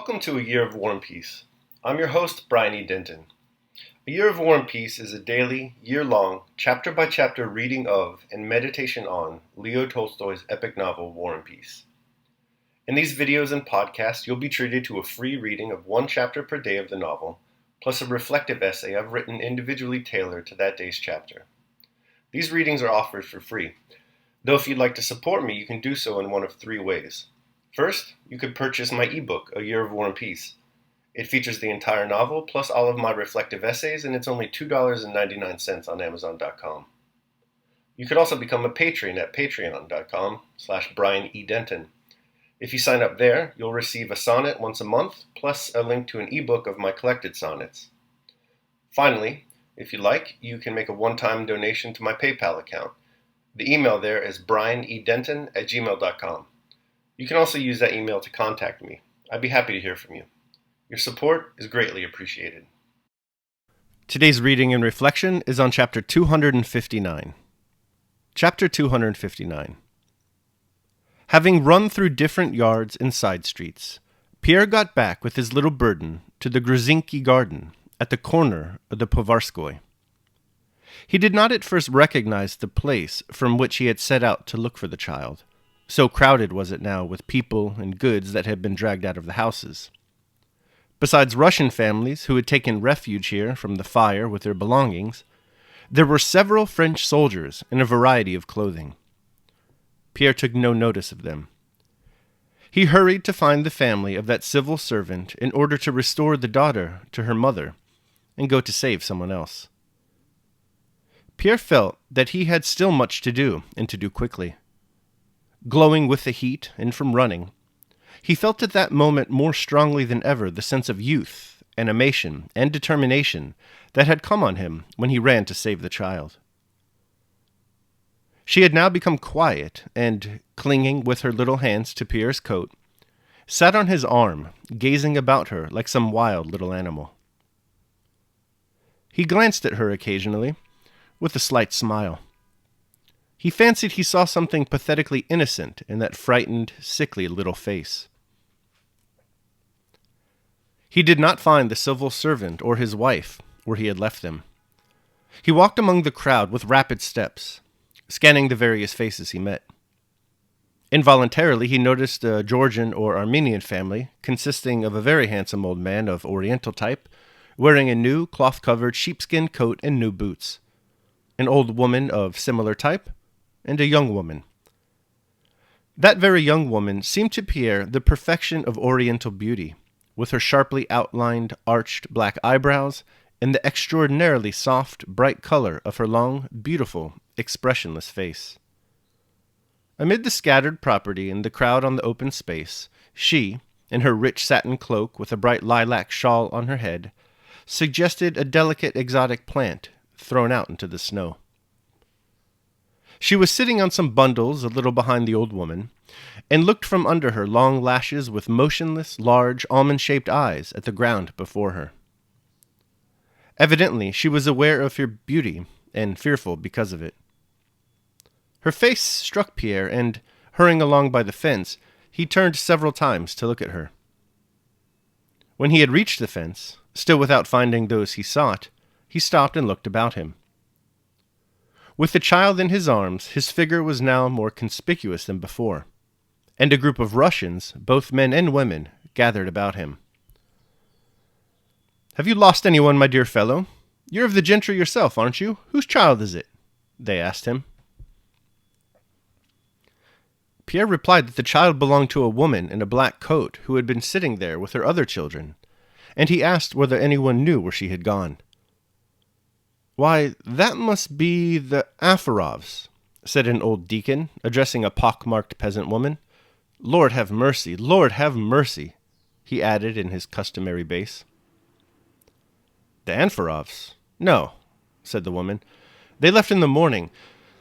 Welcome to A Year of War and Peace. I'm your host, Brian E. Denton. A Year of War and Peace is a daily, year-long, chapter-by-chapter reading of and meditation on Leo Tolstoy's epic novel, War and Peace. In these videos and podcasts, you'll be treated to a free reading of one chapter per day of the novel, plus a reflective essay I've written individually tailored to that day's chapter. These readings are offered for free, though if you'd like to support me, you can do so in one of three ways. First, you could purchase my ebook, A Year of War and Peace. It features the entire novel, plus all of my reflective essays, and it's only $2.99 on Amazon.com. You could also become a patron at patreon.com/Brian E. Denton. If you sign up there, you'll receive a sonnet once a month, plus a link to an ebook of my collected sonnets. Finally, if you like, you can make a one-time donation to my PayPal account. The email there is brianedenton@gmail.com. You can also use that email to contact me. I'd be happy to hear from you. Your support is greatly appreciated. Today's reading and reflection is on Chapter 259. Chapter 259. Having run through different yards and side streets, Pierre got back with his little burden to the Gruzynki garden at the corner of the Povarskoy. He did not at first recognize the place from which he had set out to look for the child. So crowded was it now with people and goods that had been dragged out of the houses. Besides Russian families who had taken refuge here from the fire with their belongings, there were several French soldiers in a variety of clothing. Pierre took no notice of them. He hurried to find the family of that civil servant in order to restore the daughter to her mother and go to save someone else. Pierre felt that he had still much to do, and to do quickly. Glowing with the heat and from running, he felt at that moment more strongly than ever the sense of youth, animation, and determination that had come on him when he ran to save the child. She had now become quiet and, clinging with her little hands to Pierre's coat, sat on his arm, gazing about her like some wild little animal. He glanced at her occasionally, with a slight smile. He fancied he saw something pathetically innocent in that frightened, sickly little face. He did not find the civil servant or his wife where he had left them. He walked among the crowd with rapid steps, scanning the various faces he met. Involuntarily, he noticed a Georgian or Armenian family consisting of a very handsome old man of Oriental type, wearing a new cloth-covered sheepskin coat and new boots, an old woman of similar type, and a young woman. That very young woman seemed to Pierre the perfection of Oriental beauty, with her sharply outlined, arched black eyebrows and the extraordinarily soft, bright color of her long, beautiful, expressionless face. Amid the scattered property and the crowd on the open space, she, in her rich satin cloak with a bright lilac shawl on her head, suggested a delicate exotic plant thrown out into the snow. She was sitting on some bundles a little behind the old woman, and looked from under her long lashes with motionless, large, almond-shaped eyes at the ground before her. Evidently, she was aware of her beauty, and fearful because of it. Her face struck Pierre, and, hurrying along by the fence, he turned several times to look at her. When he had reached the fence, still without finding those he sought, he stopped and looked about him. With the child in his arms, his figure was now more conspicuous than before, and a group of Russians, both men and women, gathered about him. "Have you lost anyone, my dear fellow? You're of the gentry yourself, aren't you? Whose child is it?" they asked him. Pierre replied that the child belonged to a woman in a black coat who had been sitting there with her other children, and he asked whether anyone knew where she had gone. "Why, that must be the Afarovs," said an old deacon, addressing a pock-marked peasant woman. "Lord have mercy, Lord have mercy," he added in his customary bass. "The Anfarovs? No," said the woman. "They left in the morning.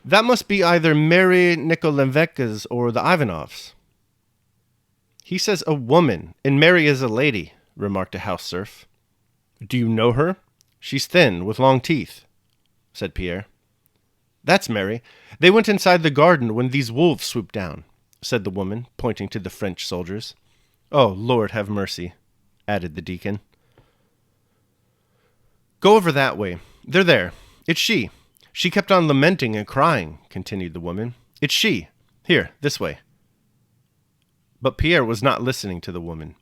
That must be either Mary Nikolaevna's or the Ivanovs." "He says a woman, and Mary is a lady," remarked a house serf. "Do you know her? She's thin, with long teeth," said Pierre. "That's Mary. They went inside the garden when these wolves swooped down," said the woman, pointing to the French soldiers. "Oh, Lord have mercy," added the deacon. Go over that way. They're there. It's she. She kept on lamenting and crying, continued the woman. It's she. Here, this way. But Pierre was not listening to the woman.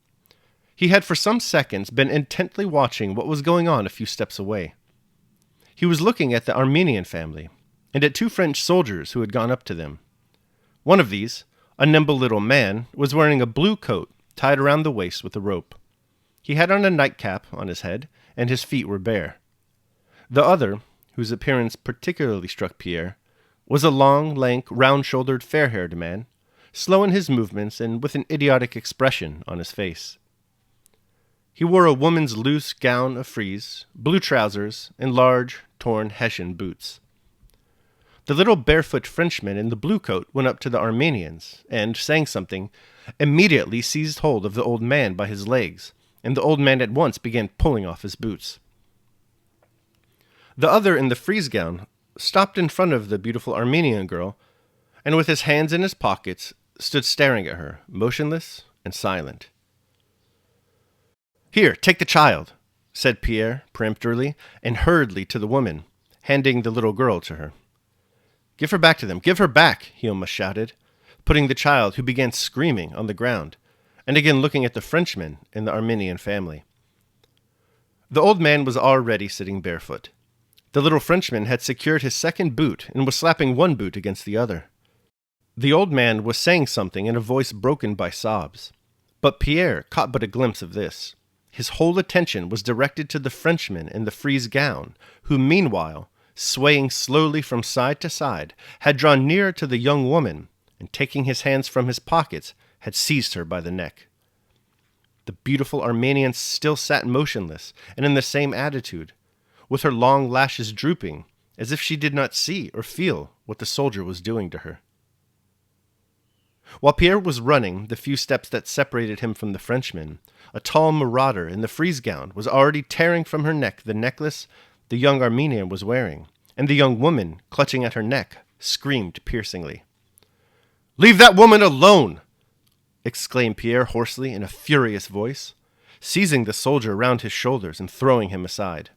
He had for some seconds been intently watching what was going on a few steps away. He was looking at the Armenian family, and at two French soldiers who had gone up to them. One of these, a nimble little man, was wearing a blue coat tied around the waist with a rope. He had on a nightcap on his head, and his feet were bare. The other, whose appearance particularly struck Pierre, was a long, lank, round-shouldered, fair-haired man, slow in his movements and with an idiotic expression on his face. He wore a woman's loose gown of frieze, blue trousers, and large, torn Hessian boots. The little barefoot Frenchman in the blue coat went up to the Armenians, and, saying something, immediately seized hold of the old man by his legs, and the old man at once began pulling off his boots. The other in the frieze gown stopped in front of the beautiful Armenian girl, and with his hands in his pockets, stood staring at her, motionless and silent. Here, take the child, said Pierre peremptorily, and hurriedly to the woman, handing the little girl to her. Give her back to them, give her back, he almost shouted, putting the child, who began screaming, on the ground, and again looking at the Frenchman and the Armenian family. The old man was already sitting barefoot. The little Frenchman had secured his second boot and was slapping one boot against the other. The old man was saying something in a voice broken by sobs, but Pierre caught but a glimpse of this. His whole attention was directed to the Frenchman in the frieze gown, who meanwhile, swaying slowly from side to side, had drawn nearer to the young woman, and taking his hands from his pockets, had seized her by the neck. The beautiful Armenian still sat motionless and in the same attitude, with her long lashes drooping, as if she did not see or feel what the soldier was doing to her. While Pierre was running the few steps that separated him from the Frenchman, a tall marauder in the frieze gown was already tearing from her neck the necklace the young Armenian was wearing, and the young woman, clutching at her neck, screamed piercingly. "Leave that woman alone!" exclaimed Pierre hoarsely in a furious voice, seizing the soldier round his shoulders and throwing him aside.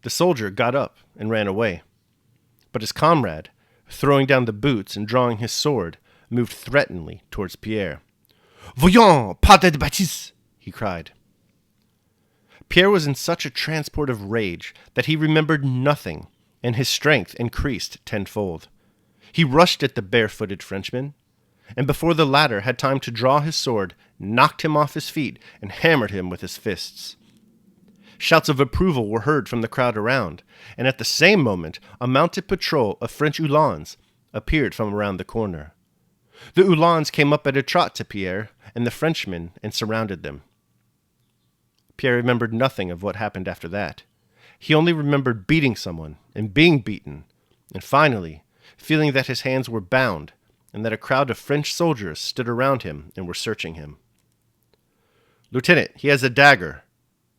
The soldier got up and ran away, but his comrade, throwing down the boots and drawing his sword, moved threateningly towards Pierre. "Voyons, pas de bêtises!" he cried. Pierre was in such a transport of rage that he remembered nothing, and his strength increased tenfold. He rushed at the barefooted Frenchman, and before the latter had time to draw his sword, knocked him off his feet and hammered him with his fists. Shouts of approval were heard from the crowd around, and at the same moment a mounted patrol of French Uhlans appeared from around the corner. The Uhlans came up at a trot to Pierre and the Frenchman and surrounded them. Pierre remembered nothing of what happened after that. He only remembered beating someone and being beaten, and finally, feeling that his hands were bound and that a crowd of French soldiers stood around him and were searching him. "Lieutenant, he has a dagger,"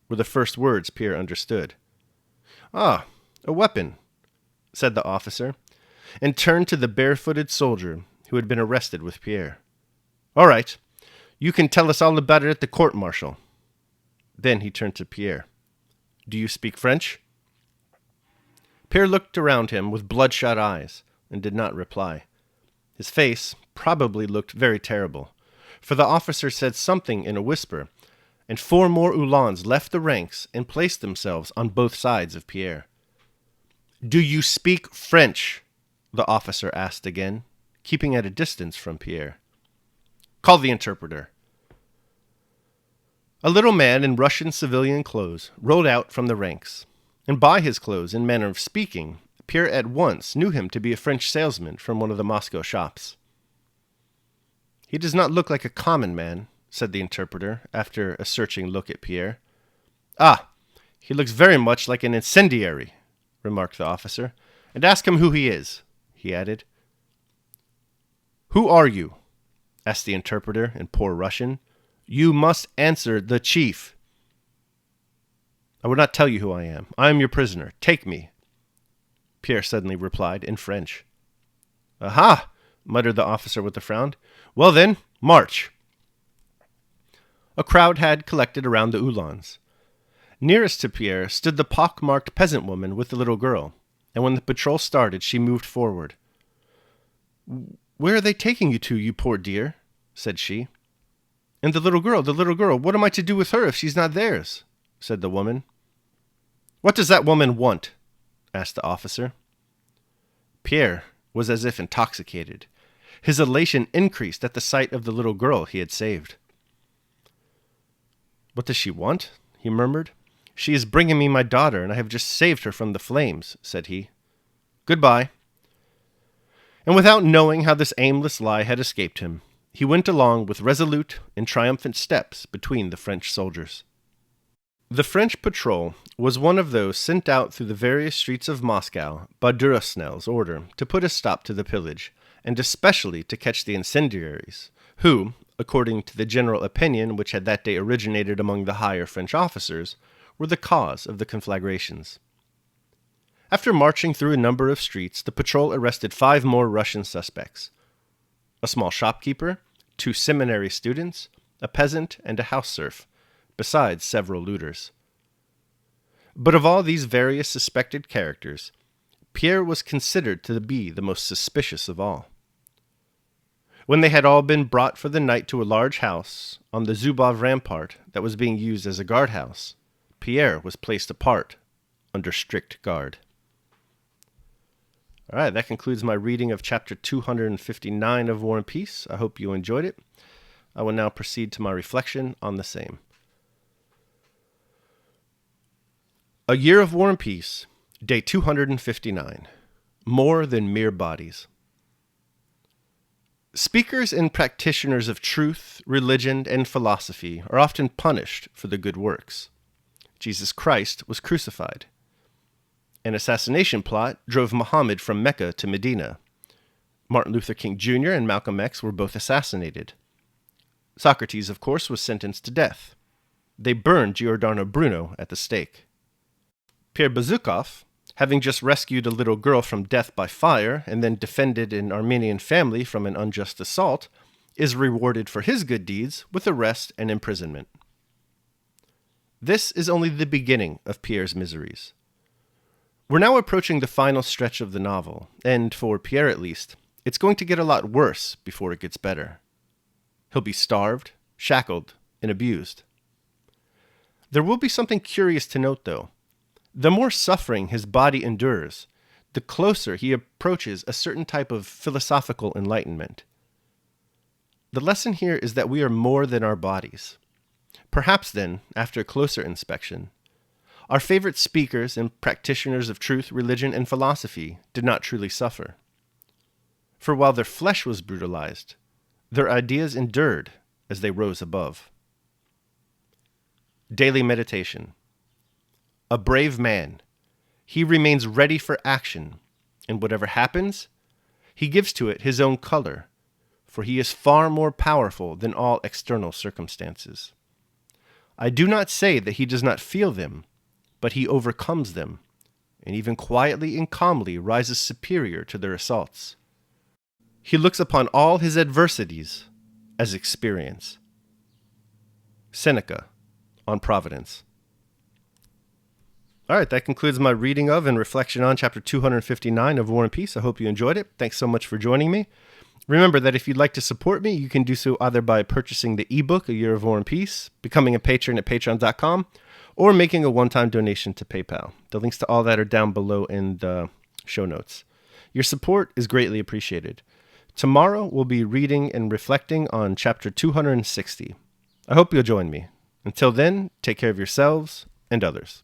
were the first words Pierre understood. "Ah, a weapon," said the officer, and turned to the barefooted soldier who had been arrested with Pierre. "All right, you can tell us all about it at the court-martial." Then he turned to Pierre. "Do you speak French?" Pierre looked around him with bloodshot eyes and did not reply. His face probably looked very terrible, for the officer said something in a whisper, and 4 more Uhlans left the ranks and placed themselves on both sides of Pierre. "Do you speak French?" the officer asked again, keeping at a distance from Pierre. "Call the interpreter." A little man in Russian civilian clothes rode out from the ranks, and by his clothes and manner of speaking, Pierre at once knew him to be a French salesman from one of the Moscow shops. "He does not look like a common man," said the interpreter, after a searching look at Pierre. "Ah, he looks very much like an incendiary," remarked the officer. "And ask him who he is," he added. "Who are you?" asked the interpreter in poor Russian. "You must answer the chief." "I will not tell you who I am. I am your prisoner. Take me," Pierre suddenly replied in French. "Aha!" muttered the officer with a frown. "Well then, march." A crowd had collected around the Uhlans. Nearest to Pierre stood the pock-marked peasant woman with the little girl, and when the patrol started, she moved forward. "Where are they taking you to, you poor dear?" said she. "And the little girl, what am I to do with her if she's not theirs?" said the woman. "What does that woman want?" asked the officer. Pierre was as if intoxicated. His elation increased at the sight of the little girl he had saved. "What does she want?" he murmured. "She is bringing me my daughter, and I have just saved her from the flames," said he. "Goodbye." And without knowing how this aimless lie had escaped him, he went along with resolute and triumphant steps between the French soldiers. The French patrol was one of those sent out through the various streets of Moscow by Durosnel's order to put a stop to the pillage, and especially to catch the incendiaries, who, according to the general opinion which had that day originated among the higher French officers, were the cause of the conflagrations. After marching through a number of streets, the patrol arrested 5 more Russian suspects: a small shopkeeper, 2 seminary students, a peasant, and a house serf, besides several looters. But of all these various suspected characters, Pierre was considered to be the most suspicious of all. When they had all been brought for the night to a large house on the Zubov rampart that was being used as a guardhouse, Pierre was placed apart under strict guard. All right, that concludes my reading of chapter 259 of War and Peace. I hope you enjoyed it. I will now proceed to my reflection on the same. A Year of War and Peace, Day 259. More than mere bodies. Speakers and practitioners of truth, religion, and philosophy are often punished for the good works. Jesus Christ was crucified. An assassination plot drove Muhammad from Mecca to Medina. Martin Luther King Jr. and Malcolm X were both assassinated. Socrates, of course, was sentenced to death. They burned Giordano Bruno at the stake. Pierre Bezukhov, having just rescued a little girl from death by fire and then defended an Armenian family from an unjust assault, is rewarded for his good deeds with arrest and imprisonment. This is only the beginning of Pierre's miseries. We're now approaching the final stretch of the novel, and for Pierre at least, it's going to get a lot worse before it gets better. He'll be starved, shackled, and abused. There will be something curious to note, though. The more suffering his body endures, the closer he approaches a certain type of philosophical enlightenment. The lesson here is that we are more than our bodies. Perhaps then, after closer inspection, our favorite speakers and practitioners of truth, religion, and philosophy did not truly suffer. For while their flesh was brutalized, their ideas endured as they rose above. Daily meditation. A brave man. He remains ready for action, and whatever happens, he gives to it his own color, for he is far more powerful than all external circumstances. I do not say that he does not feel them, but he overcomes them, and even quietly and calmly rises superior to their assaults. He looks upon all his adversities as experience. Seneca, on Providence. All right, that concludes my reading of and reflection on chapter 259 of War and Peace. I hope you enjoyed it. Thanks so much for joining me. Remember that if you'd like to support me, you can do so either by purchasing the ebook, A Year of War and Peace, becoming a patron at patreon.com, or making a one-time donation to PayPal. The links to all that are down below in the show notes. Your support is greatly appreciated. Tomorrow we'll be reading and reflecting on chapter 260. I hope you'll join me. Until then, take care of yourselves and others.